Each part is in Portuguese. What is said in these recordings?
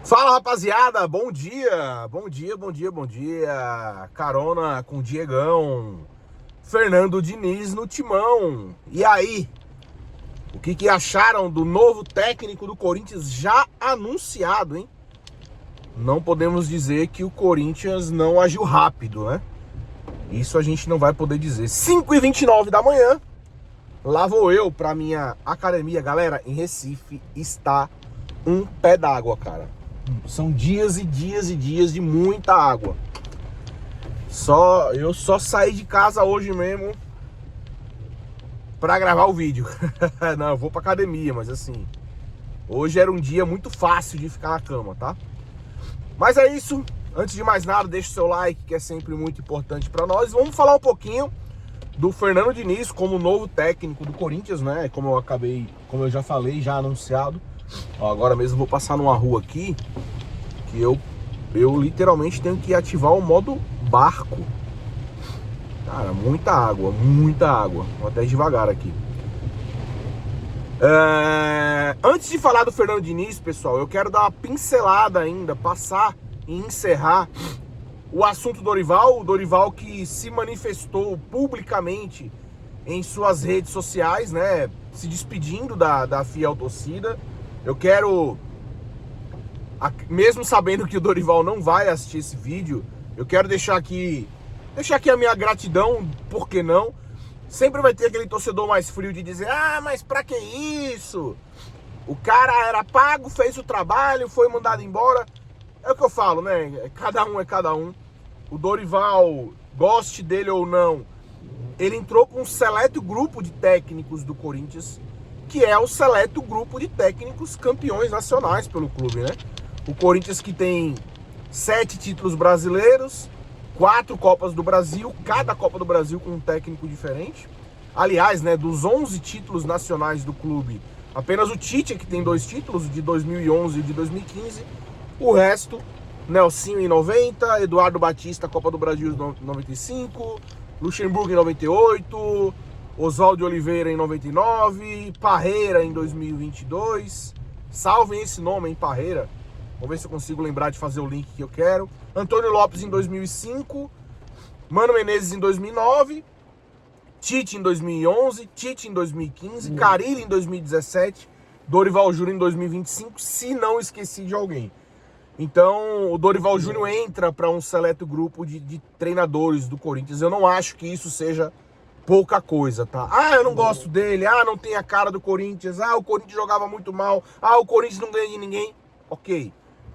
Fala, rapaziada, bom dia, bom dia, bom dia, bom dia. Carona com o Diegão, Fernando Diniz no timão. E aí, o que acharam do novo técnico do Corinthians já anunciado, hein? Não podemos dizer que o Corinthians não agiu rápido, né? Isso a gente não vai poder dizer. 5h29 da manhã, lá vou eu pra minha academia. Galera, em Recife está um pé d'água, cara. São dias e dias e dias de muita água. Eu só saí de casa hoje mesmo pra gravar o vídeo. Não, eu vou pra academia, mas assim, hoje era um dia muito fácil de ficar na cama, tá? Mas é isso. Antes de mais nada, deixa o seu like, que é sempre muito importante pra nós. Vamos falar um pouquinho do Fernando Diniz como novo técnico do Corinthians, né? Como eu já falei, já anunciado. Ó, agora mesmo vou passar numa rua aqui que eu literalmente tenho que ativar o modo barco. Cara, muita água, muita água. Vou até devagar aqui. Antes de falar do Fernando Diniz, pessoal, eu quero dar uma pincelada ainda, passar e encerrar o assunto Dorival. O Dorival que se manifestou publicamente em suas redes sociais, né, se despedindo da fiel torcida. Eu quero, mesmo sabendo que o Dorival não vai assistir esse vídeo, eu quero deixar aqui a minha gratidão, por que não? Sempre vai ter aquele torcedor mais frio de dizer: ah, mas pra que isso? O cara era pago, fez o trabalho, foi mandado embora. É o que eu falo, né? Cada um é cada um. O Dorival, goste dele ou não, ele entrou com um seleto grupo de técnicos do Corinthians, que é o seleto grupo de técnicos campeões nacionais pelo clube, né? O Corinthians que tem 7 títulos brasileiros, 4 Copas do Brasil, cada Copa do Brasil com um técnico diferente. Aliás, né, dos 11 títulos nacionais do clube, apenas o Tite é que tem 2 títulos, o de 2011 e o de 2015. O resto, Nelsinho em 90, Eduardo Batista, Copa do Brasil em 95, Luxemburgo em 98... Oswaldo Oliveira em 99, Parreira em 2022. Salvem esse nome, hein, Parreira. Vamos ver se eu consigo lembrar de fazer o link que eu quero. Antônio Lopes em 2005, Mano Menezes em 2009, Tite em 2011, Tite em 2015, Carille em 2017, Dorival Júnior em 2025, se não esqueci de alguém. Então, o Dorival Júnior entra para um seleto grupo de treinadores do Corinthians. Eu não acho que isso seja pouca coisa, tá? Ah, eu não gosto dele. Ah, não tem a cara do Corinthians. Ah, o Corinthians jogava muito mal. Ah, o Corinthians não ganha de ninguém. Ok.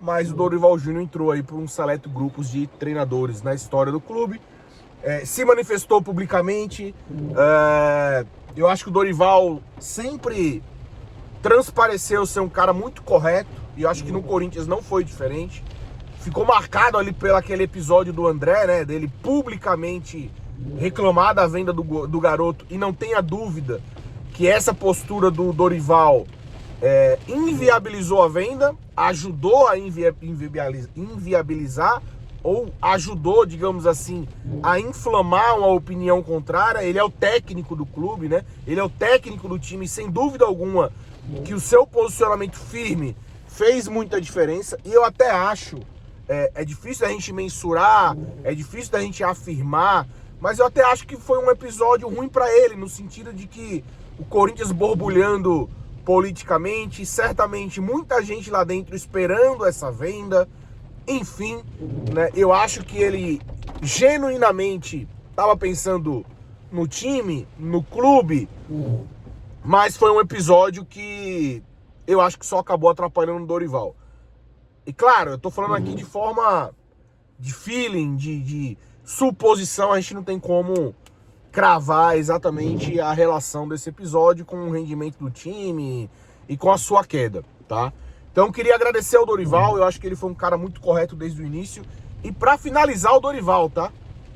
Mas o Dorival Júnior entrou aí por um seleto grupo de treinadores na história do clube. Se manifestou publicamente. Eu acho que o Dorival sempre transpareceu ser um cara muito correto. E eu acho que no Corinthians não foi diferente. Ficou marcado ali pelo aquele episódio do André, né? Dele publicamente reclamar da venda do garoto, e não tenha dúvida que essa postura do Dorival inviabilizou a venda, ajudou a inviabilizar, ou ajudou, digamos assim, a inflamar uma opinião contrária. Ele é o técnico do clube, né? Ele é o técnico do time, sem dúvida alguma que o seu posicionamento firme fez muita diferença. E eu até acho, é difícil da gente mensurar, é difícil da gente afirmar, mas eu até acho que foi um episódio ruim pra ele, no sentido de que o Corinthians borbulhando politicamente, certamente muita gente lá dentro esperando essa venda, enfim, né? Eu acho que ele genuinamente estava pensando no time, no clube, mas foi um episódio que eu acho que só acabou atrapalhando o Dorival. E claro, eu tô falando aqui de forma de feeling, de suposição. A gente não tem como cravar exatamente a relação desse episódio com o rendimento do time e com a sua queda, tá? Então eu queria agradecer ao Dorival. Eu acho que ele foi um cara muito correto desde o início. E pra finalizar o Dorival, tá?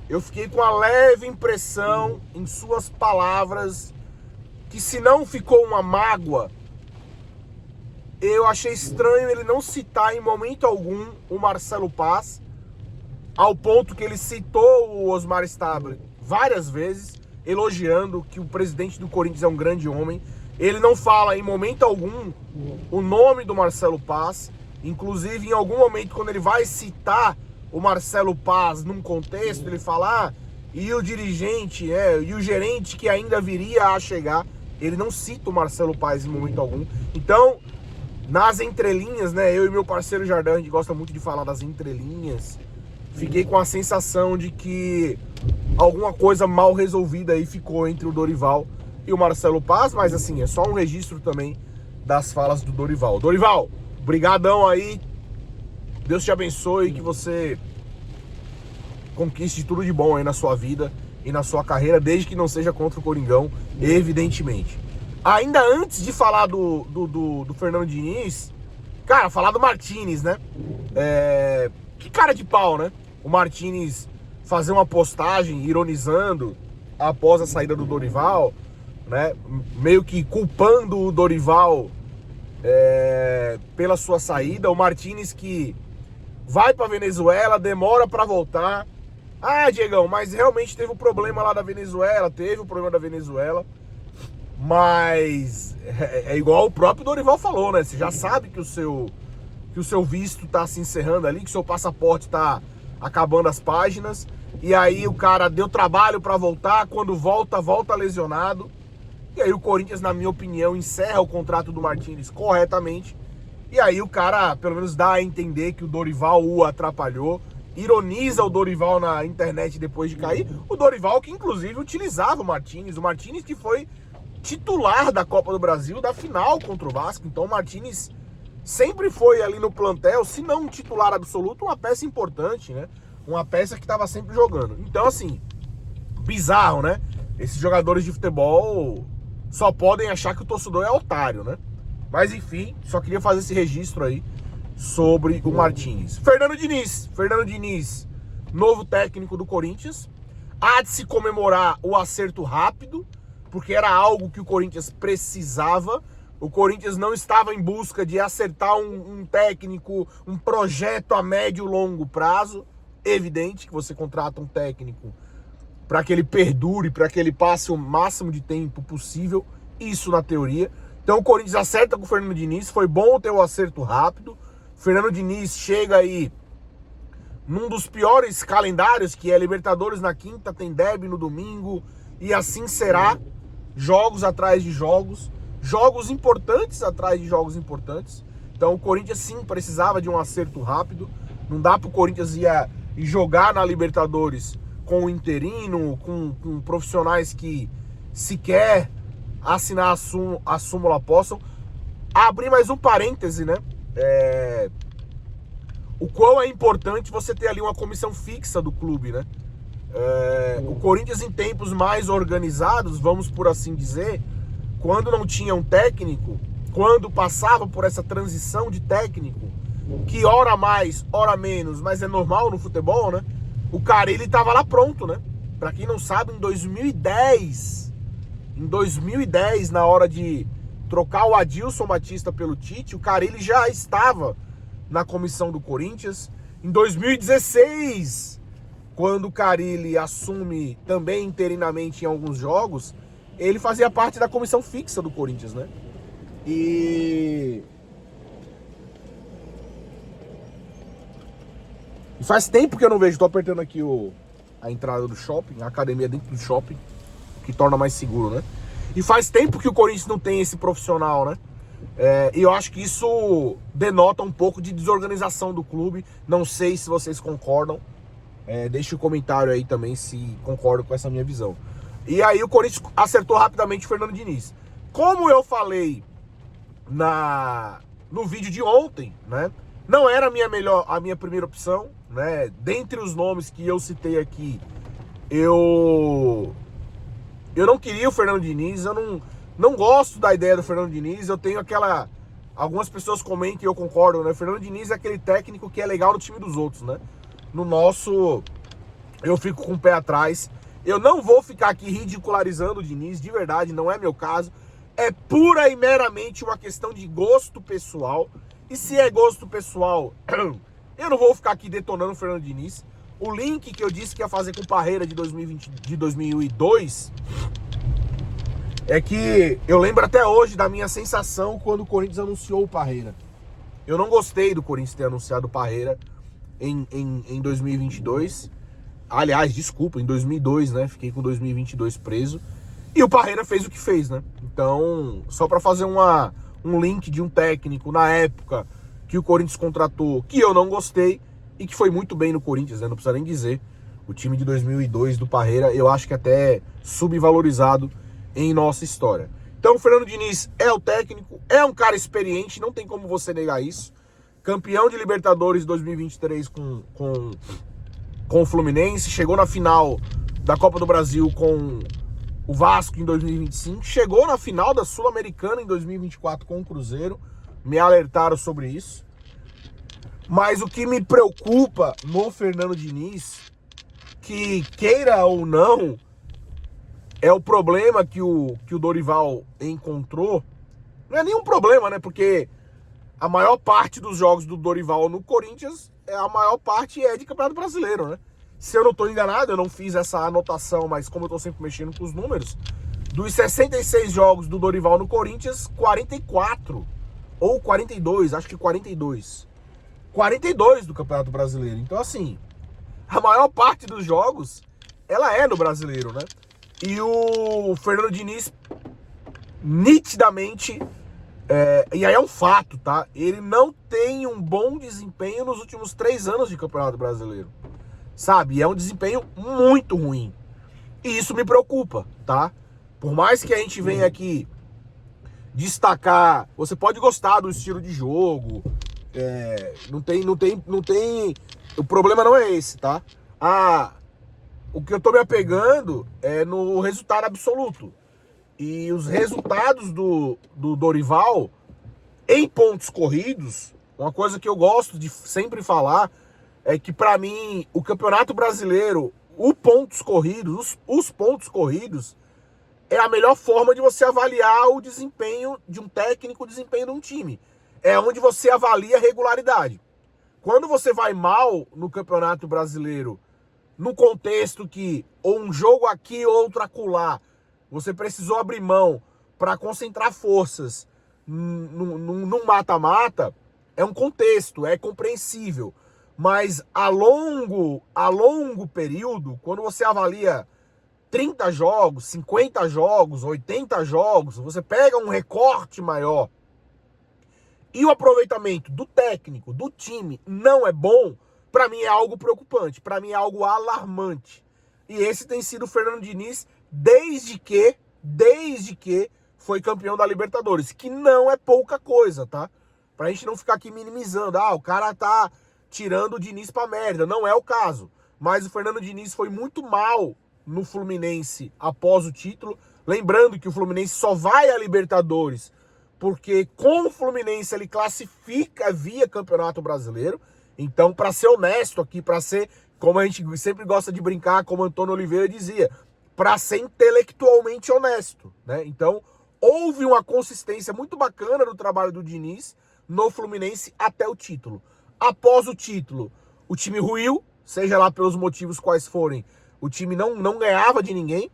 Eu fiquei com a leve impressão em suas palavras que, se não ficou uma mágoa, eu achei estranho ele não citar em momento algum o Marcelo Paz, ao ponto que ele citou o Osmar Stabile várias vezes, elogiando que o presidente do Corinthians é um grande homem. Ele não fala em momento algum o nome do Marcelo Paz. Inclusive, em algum momento, quando ele vai citar o Marcelo Paz num contexto, ele fala, e o dirigente, e o gerente que ainda viria a chegar, ele não cita o Marcelo Paz em momento algum. Então, nas entrelinhas, né, eu e meu parceiro Jardão, a gente gosta muito de falar das entrelinhas, fiquei com a sensação de que alguma coisa mal resolvida aí ficou entre o Dorival e o Marcelo Paz, mas assim, é só um registro também das falas do Dorival. Dorival, brigadão aí, Deus te abençoe, que você conquiste tudo de bom aí na sua vida e na sua carreira, desde que não seja contra o Coringão, evidentemente. Ainda antes de falar do Fernando Diniz, cara, falar do Martínez, né? Que cara de pau, né? O Martínez fazer uma postagem ironizando após a saída do Dorival, né? Meio que culpando o Dorival pela sua saída. O Martínez que vai pra Venezuela, demora pra voltar. Ah, Diegão, mas realmente teve um problema lá da Venezuela, mas é igual o próprio Dorival falou, né? Você já sabe que o seu visto tá se encerrando ali, que o seu passaporte tá acabando as páginas, e aí o cara deu trabalho pra voltar, quando volta lesionado, e aí o Corinthians, na minha opinião, encerra o contrato do Martínez corretamente, e aí o cara, pelo menos, dá a entender que o Dorival o atrapalhou, ironiza o Dorival na internet depois de cair, o Dorival que inclusive utilizava o Martínez que foi titular da Copa do Brasil, da final contra o Vasco. Então o Martínez sempre foi ali no plantel, se não um titular absoluto, uma peça importante, né? Uma peça que estava sempre jogando. Então assim, bizarro, né? Esses jogadores de futebol só podem achar que o torcedor é otário, né? Mas enfim, só queria fazer esse registro aí sobre o Martínez. Fernando Diniz, novo técnico do Corinthians. Há de se comemorar o acerto rápido, porque era algo que o Corinthians precisava. O Corinthians não estava em busca de acertar um técnico, um projeto a médio e longo prazo. Evidente que você contrata um técnico para que ele perdure, para que ele passe o máximo de tempo possível. Isso na teoria. Então o Corinthians acerta com o Fernando Diniz. Foi bom ter o acerto rápido. Fernando Diniz chega aí num dos piores calendários, que é Libertadores na quinta, tem derby no domingo, e assim será, jogos atrás de jogos, jogos importantes atrás de jogos importantes. Então o Corinthians sim precisava de um acerto rápido, não dá pro Corinthians ir jogar na Libertadores com o interino, com profissionais que sequer assinar a súmula possam. Abrir mais um parêntese, né? O qual é importante você ter ali uma comissão fixa do clube, né? O Corinthians, em tempos mais organizados, vamos por assim dizer, quando não tinha um técnico, quando passava por essa transição de técnico, que ora mais, ora menos, mas é normal no futebol, né? O Carille estava lá pronto, né? Pra quem não sabe, em 2010, na hora de trocar o Adilson Batista pelo Tite, o Carille já estava na comissão do Corinthians. Em 2016, quando o Carille assume também interinamente em alguns jogos, ele fazia parte da comissão fixa do Corinthians, né? E faz tempo que eu não vejo, tô apertando aqui a entrada do shopping, a academia dentro do shopping, que torna mais seguro, né? E faz tempo que o Corinthians não tem esse profissional, né? E eu acho que isso denota um pouco de desorganização do clube. Não sei se vocês concordam. Deixe um comentário aí também se concordam com essa minha visão. E aí o Corinthians acertou rapidamente o Fernando Diniz. Como eu falei no vídeo de ontem, né? Não era a minha primeira opção, né? Dentre os nomes que eu citei aqui, eu não queria o Fernando Diniz, eu não gosto da ideia do Fernando Diniz. Eu tenho algumas pessoas comentam e eu concordo, né? O Fernando Diniz é aquele técnico que é legal no time dos outros, né? No nosso, eu fico com o pé atrás. Eu não vou ficar aqui ridicularizando o Diniz, de verdade, não é meu caso. É pura e meramente uma questão de gosto pessoal. E se é gosto pessoal, eu não vou ficar aqui detonando o Fernando Diniz. O link que eu disse que ia fazer com o Parreira de 2002 é que eu lembro até hoje da minha sensação quando o Corinthians anunciou o Parreira. Eu não gostei do Corinthians ter anunciado o Parreira em 2022. Aliás, desculpa, em 2002, né? Fiquei com 2022 preso. E o Parreira fez o que fez, né? Então, só para fazer um link de um técnico na época que o Corinthians contratou, que eu não gostei e que foi muito bem no Corinthians, né? Não precisa nem dizer. O time de 2002 do Parreira, eu acho que até subvalorizado em nossa história. Então, o Fernando Diniz é o técnico, é um cara experiente, não tem como você negar isso. Campeão de Libertadores 2023 com o Fluminense, chegou na final da Copa do Brasil com o Vasco em 2025, chegou na final da Sul-Americana em 2024 com o Cruzeiro, me alertaram sobre isso. Mas o que me preocupa no Fernando Diniz, que queira ou não, é o problema que o Dorival encontrou. Não é nenhum problema, né? Porque a maior parte dos jogos do Dorival no Corinthians, a maior parte é de Campeonato Brasileiro, né? Se eu não estou enganado, eu não fiz essa anotação, mas como eu estou sempre mexendo com os números, dos 66 jogos do Dorival no Corinthians, 44 ou 42, acho que 42 do Campeonato Brasileiro. Então, assim, a maior parte dos jogos, ela é no Brasileiro, né? E o Fernando Diniz, nitidamente, e aí é um fato, tá? Ele não tem um bom desempenho nos últimos 3 anos de Campeonato Brasileiro. Sabe? É um desempenho muito ruim. E isso me preocupa, tá? Por mais que a gente venha aqui destacar, você pode gostar do estilo de jogo, não tem, o problema não é esse, tá? O que eu tô me apegando é no resultado absoluto. E os resultados do Dorival em pontos corridos, uma coisa que eu gosto de sempre falar, é que pra mim o Campeonato Brasileiro, os pontos corridos é a melhor forma de você avaliar o desempenho de um técnico, o desempenho de um time. É onde você avalia a regularidade. Quando você vai mal no Campeonato Brasileiro, no contexto que ou um jogo aqui, outro acolá, você precisou abrir mão para concentrar forças num mata-mata, é um contexto, é compreensível. Mas a longo período, quando você avalia 30 jogos, 50 jogos, 80 jogos, você pega um recorte maior e o aproveitamento do técnico, do time, não é bom, para mim é algo preocupante, para mim é algo alarmante. E esse tem sido o Fernando Diniz desde que foi campeão da Libertadores, que não é pouca coisa, tá? Pra gente não ficar aqui minimizando, o cara tá tirando o Diniz pra merda. Não é o caso. Mas o Fernando Diniz foi muito mal no Fluminense após o título. Lembrando que o Fluminense só vai à Libertadores porque com o Fluminense ele classifica via Campeonato Brasileiro. Então, para ser honesto aqui, para ser, como a gente sempre gosta de brincar, como Antônio Oliveira dizia, para ser intelectualmente honesto, né? Então, houve uma consistência muito bacana no trabalho do Diniz no Fluminense até o título. Após o título, o time ruiu, seja lá pelos motivos quais forem, o time não ganhava de ninguém,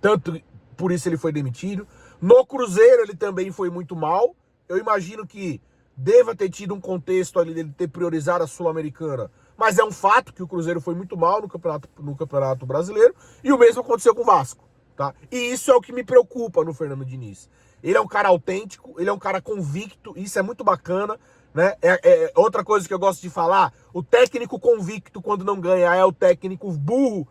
tanto por isso ele foi demitido. No Cruzeiro ele também foi muito mal, eu imagino que deva ter tido um contexto ali dele ter priorizado a Sul-Americana, mas é um fato que o Cruzeiro foi muito mal no Campeonato Brasileiro, e o mesmo aconteceu com o Vasco, tá? E isso é o que me preocupa no Fernando Diniz. Ele é um cara autêntico, ele é um cara convicto, isso é muito bacana, né? Outra coisa que eu gosto de falar, o técnico convicto quando não ganha é o técnico burro,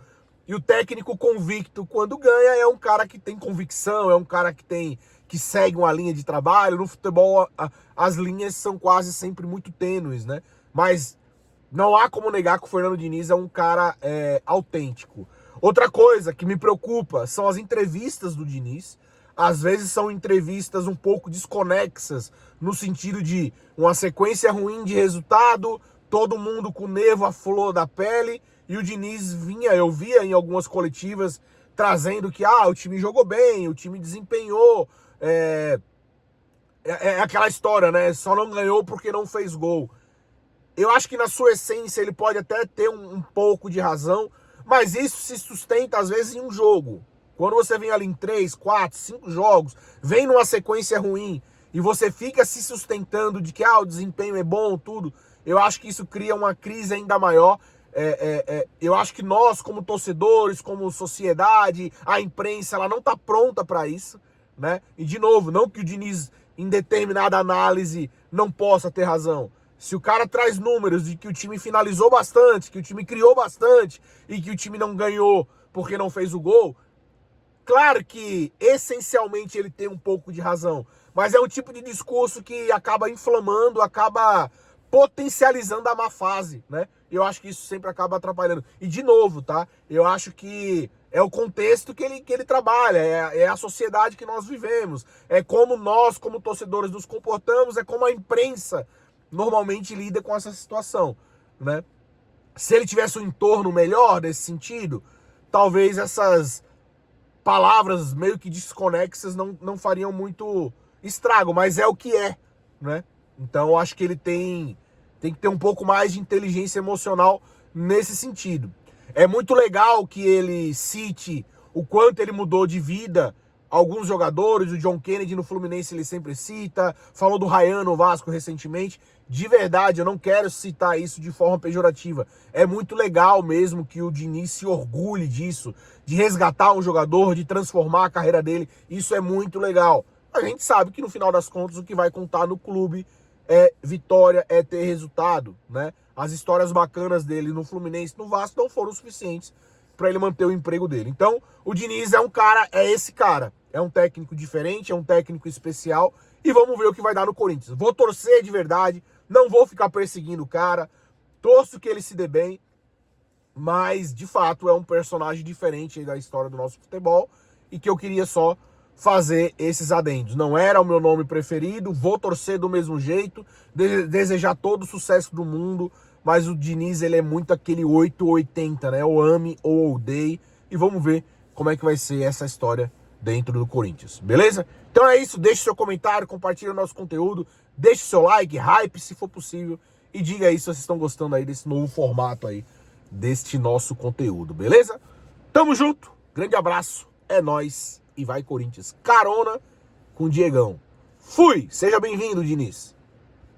e o técnico convicto quando ganha é um cara que tem convicção, é um cara que segue uma linha de trabalho. No futebol as linhas são quase sempre muito tênues, né? Mas não há como negar que o Fernando Diniz é um cara autêntico. Outra coisa que me preocupa são as entrevistas do Diniz. Às vezes são entrevistas um pouco desconexas, no sentido de uma sequência ruim de resultado, todo mundo com nervo à flor da pele, e o Diniz eu via em algumas coletivas, trazendo que o time jogou bem, o time desempenhou, é aquela história, né? Só não ganhou porque não fez gol. Eu acho que na sua essência ele pode até ter um pouco de razão, mas isso se sustenta às vezes em um jogo. Quando você vem ali em 3, 4, 5 jogos, vem numa sequência ruim e você fica se sustentando de que o desempenho é bom, tudo, eu acho que isso cria uma crise ainda maior. Eu acho que nós, como torcedores, como sociedade, a imprensa, ela não está pronta para isso, né? E, de novo, não que o Diniz, em determinada análise, não possa ter razão. Se o cara traz números de que o time finalizou bastante, que o time criou bastante e que o time não ganhou porque não fez o gol, claro que, essencialmente, ele tem um pouco de razão. Mas é um tipo de discurso que acaba inflamando, acaba potencializando a má fase, né? Eu acho que isso sempre acaba atrapalhando. E, de novo, tá? Eu acho que é o contexto que ele trabalha, é a sociedade que nós vivemos, é como nós, como torcedores, nos comportamos, é como a imprensa normalmente lida com essa situação, né? Se ele tivesse um entorno melhor nesse sentido, talvez essas palavras meio que desconexas não fariam muito estrago, mas é o que é, né? Então eu acho que ele tem que ter um pouco mais de inteligência emocional nesse sentido. É muito legal que ele cite o quanto ele mudou de vida alguns jogadores, o John Kennedy no Fluminense ele sempre cita, falou do Ryan no Vasco recentemente. De verdade, eu não quero citar isso de forma pejorativa. É muito legal mesmo que o Diniz se orgulhe disso, de resgatar um jogador, de transformar a carreira dele. Isso é muito legal. A gente sabe que no final das contas o que vai contar no clube é vitória, é ter resultado, né? As histórias bacanas dele no Fluminense, no Vasco não foram suficientes para ele manter o emprego dele. Então, o Diniz é um cara, é esse cara. É um técnico diferente, é um técnico especial e vamos ver o que vai dar no Corinthians. Vou torcer de verdade, não vou ficar perseguindo o cara, torço que ele se dê bem, mas de fato é um personagem diferente aí da história do nosso futebol e que eu queria só fazer esses adendos. Não era o meu nome preferido, vou torcer do mesmo jeito, desejar todo o sucesso do mundo, mas o Diniz, ele é muito aquele 880, né? Ou ame ou odeie, e vamos ver como é que vai ser essa história dentro do Corinthians, beleza? Então é isso, deixe seu comentário, compartilhe o nosso conteúdo, deixe seu like, hype se for possível, e diga aí se vocês estão gostando aí desse novo formato aí, deste nosso conteúdo, beleza? Tamo junto, grande abraço, é nóis. E vai Corinthians, carona com o Diegão. Fui! Seja bem-vindo, Diniz.